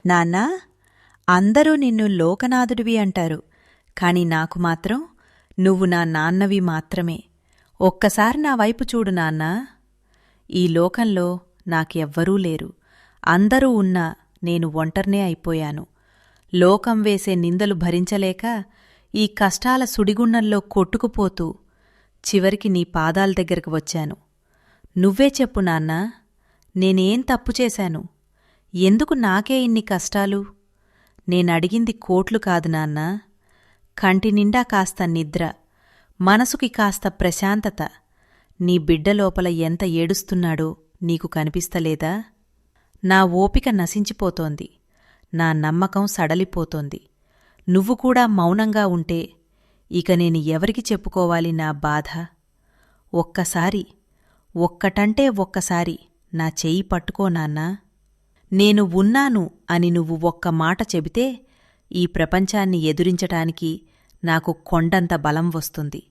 నాన్నా, అందరూ నిన్ను లోకనాథుడివి అంటారు, కాని నాకు మాత్రం నువ్వు నా నాన్నవి మాత్రమే. ఒక్కసారి నా వైపు చూడు నాన్నా. ఈ లోకంలో నాకెవ్వరూ లేరు. అందరూ ఉన్నా నేను ఒంటర్నే అయిపోయాను. లోకం వేసే నిందలు భరించలేక ఈ కష్టాల సుడిగుండంలో కొట్టుకుపోతూ చివరికి నీ పాదాల దగ్గరకు వచ్చాను. నువ్వే చెప్పు నాన్నా, నేనేం తప్పు చేశాను? ఎందుకు నాకే ఇన్ని కష్టాలు? నేనడిగింది కోట్లు కాదు నాన్నా, కంటినిండా కాస్త నిద్ర, మనసుకి కాస్త ప్రశాంతత. నీ బిడ్డ లోపల ఎంత ఏడుస్తున్నాడో నీకు కనిపిస్తలేదా? నా ఓపిక నశించిపోతోంది, నా నమ్మకం సడలిపోతోంది. నువ్వు కూడా మౌనంగా ఉంటే ఇక నేను ఎవరికి చెప్పుకోవాలి నా బాధ? ఒక్కటంటే ఒక్కసారి నా చెయ్యి పట్టుకో నాన్నా. నేను ఉన్నాను అని నువ్వు ఒక్క మాట చెబితే ఈ ప్రపంచాన్ని ఎదురించటానికి నాకు కొండంత బలం వస్తుంది.